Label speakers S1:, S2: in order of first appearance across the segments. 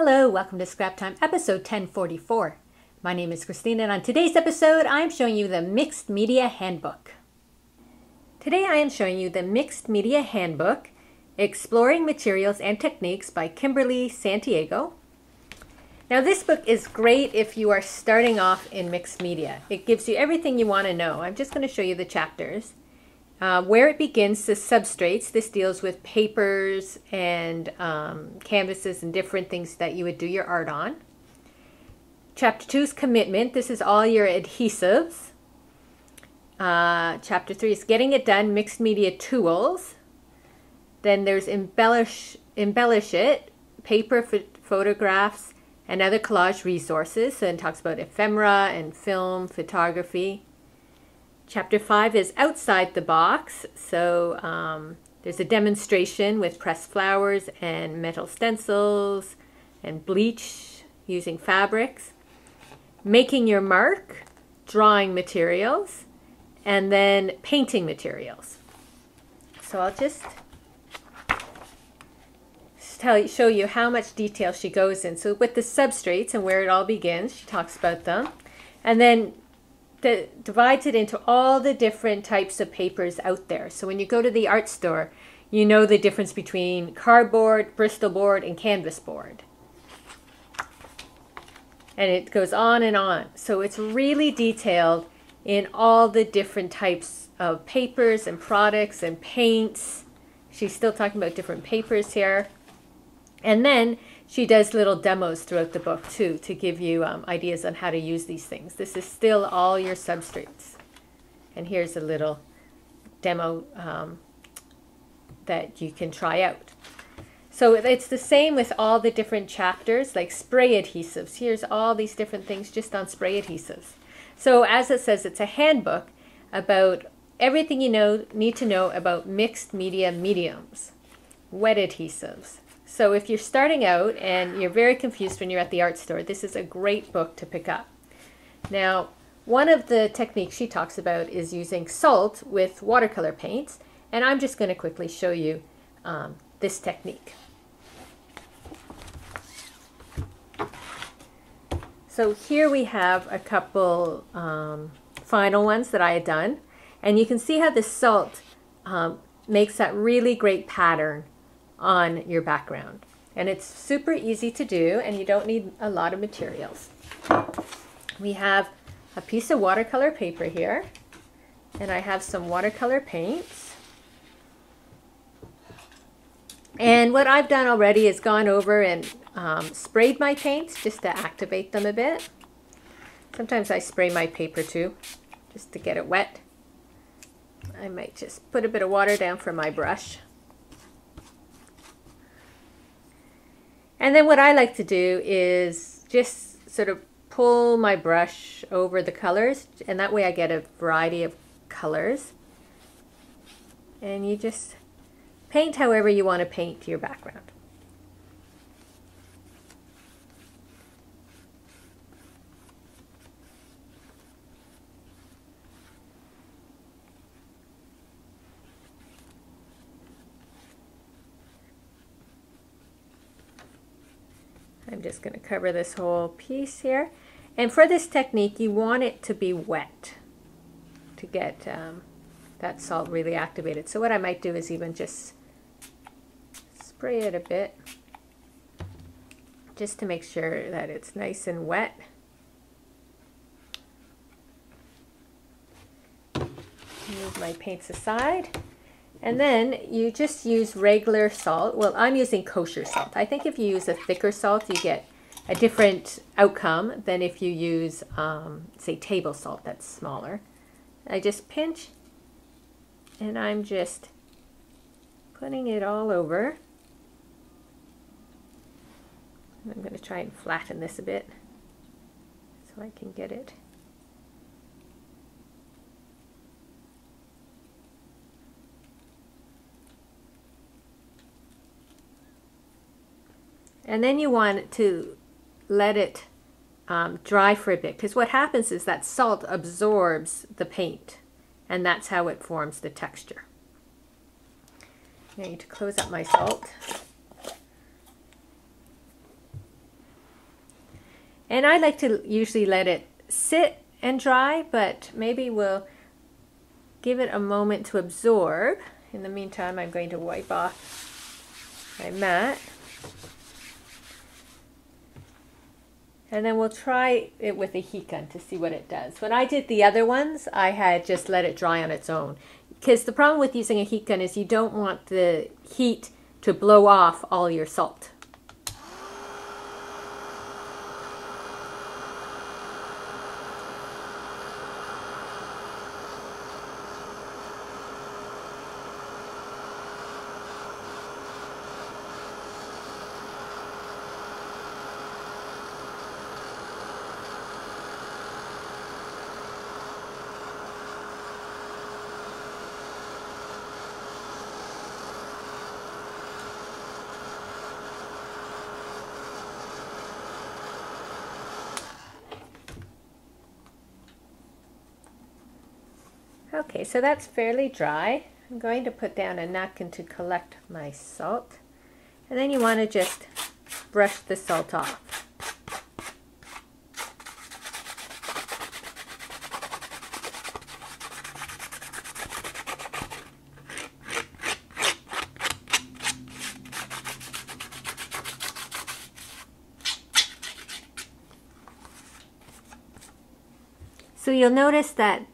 S1: Hello, welcome to Scrap Time, episode 1044. My name is Christine, and on today's episode, I am showing you the Mixed Media Handbook. Today I am showing you the Mixed Media Handbook, Exploring Materials and Techniques by Kimberly Santiago. Now this book is great if you are starting off in mixed media. It gives you everything you want to know. I'm just going to show you the chapters. Where it begins, the substrates. This deals with papers and canvases and different things that you would do your art on. Chapter 2 is commitment. This is all your adhesives. Chapter 3 is getting it done, mixed media tools. Then there's embellish it, paper, photographs, and other collage resources. So it talks about ephemera and film, photography. Chapter 5 is outside the box, so there's a demonstration with pressed flowers and metal stencils and bleach using fabrics, making your mark, drawing materials, and then painting materials. So I'll just show you how much detail she goes in. So with the substrates and where it all begins, she talks about them, and then divides it into all the different types of papers out there. So when you go to the art store, you know the difference between cardboard, Bristol board, and canvas board. And it goes on and on. So it's really detailed in all the different types of papers and products and paints. She's still talking about different papers here. And then she does little demos throughout the book too to give you ideas on how to use these things. This is still all your substrates. And here's a little demo that you can try out. So it's the same with all the different chapters, like spray adhesives. Here's all these different things just on spray adhesives. So as it says, it's a handbook about everything you need to know about mixed media mediums, wet adhesives. So if you're starting out and you're very confused when you're at the art store, this is a great book to pick up. Now, one of the techniques she talks about is using salt with watercolor paints, and I'm just going to quickly show you this technique. So here we have a couple final ones that I had done, and you can see how the salt makes that really great pattern on your background. And it's super easy to do, and you don't need a lot of materials. We have a piece of watercolor paper here, and I have some watercolor paints. And what I've done already is gone over and sprayed my paints just to activate them a bit. Sometimes I spray my paper too, just to get it wet. I might just put a bit of water down for my brush. And then what I like to do is just sort of pull my brush over the colors, and that way I get a variety of colors. And you just paint however you want to paint your background. I'm just going to cover this whole piece here. And for this technique, you want it to be wet to get that salt really activated. So what I might do is even just spray it a bit just to make sure that it's nice and wet. Move my paints aside. And then you just use regular salt. Well, I'm using kosher salt. I think if you use a thicker salt, you get a different outcome than if you use, say, table salt that's smaller. I just pinch, and I'm just putting it all over. I'm going to try and flatten this a bit so I can get it. And then you want to let it dry for a bit, because what happens is that salt absorbs the paint, and that's how it forms the texture. I need to close up my salt. And I like to usually let it sit and dry, but maybe we'll give it a moment to absorb. In the meantime, I'm going to wipe off my mat. And then we'll try it with a heat gun to see what it does. When I did the other ones, I had just let it dry on its own. Because the problem with using a heat gun is you don't want the heat to blow off all your salt. Okay, so that's fairly dry. I'm going to put down a napkin to collect my salt. And then you want to just brush the salt off. So you'll notice that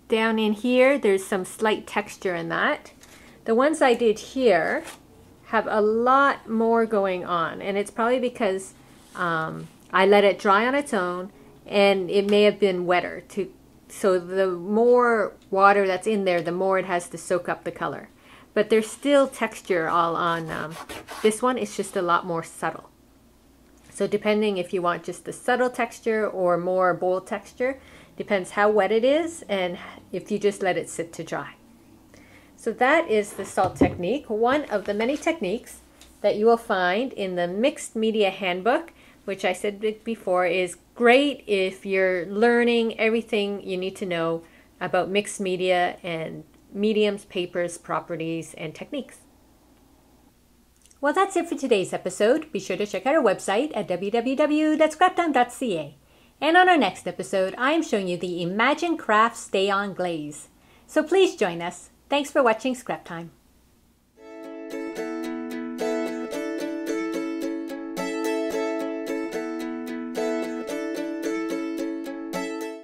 S1: down in here, there's some slight texture in that. The ones I did here have a lot more going on, and it's probably because I let it dry on its own, and it may have been wetter. So the more water that's in there, the more it has to soak up the color. But there's still texture all on this one. It's just a lot more subtle. So depending if you want just the subtle texture or more bold texture, depends how wet it is and if you just let it sit to dry. So that is the salt technique, one of the many techniques that you will find in the Mixed Media Handbook, which I said before is great if you're learning everything you need to know about mixed media and mediums, papers, properties, and techniques. Well, that's it for today's episode. Be sure to check out our website at www.scraptime.ca. And on our next episode, I am showing you the Imagine Craft Stay On Glaze. So please join us. Thanks for watching Scrap Time.